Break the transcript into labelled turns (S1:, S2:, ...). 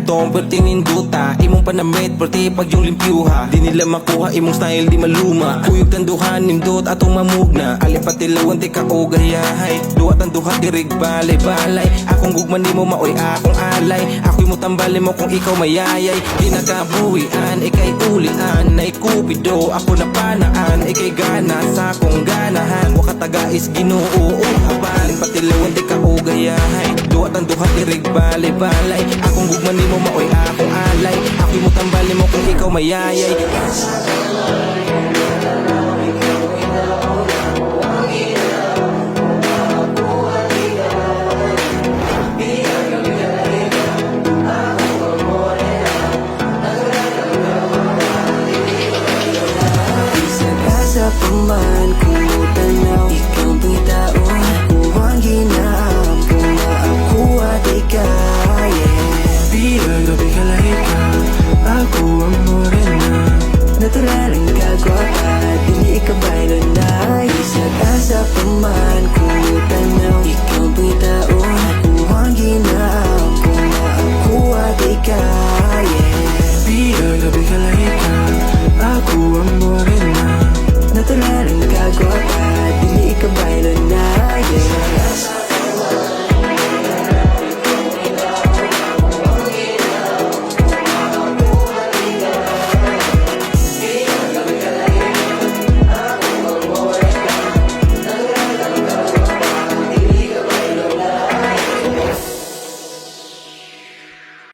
S1: itong pertinin duta. Imong panamit perti pag yung limpyuha. Di nila makuha imong style di maluma. Kuyog tanduhan nindot atong mamugna. Alipatilawan ti kaugayahay. Duwa tanduhan dirig balay-balay. Akong gugman di mo maoy akong alay. Ako'y mo tambalin mo kung ikaw mayayay. Di nakabuhian, ikay ulian. Nay kupido, ako na panaan. Ikay gana sa akong ganahan. Wakataga is ginoo. Apaling patilawan di kaugayahay. Duwa tanduhan dirig balay-balay. Akong gugman di mo maoy akong alay. Ako'y mo tambalin mo kung ikaw mayayay.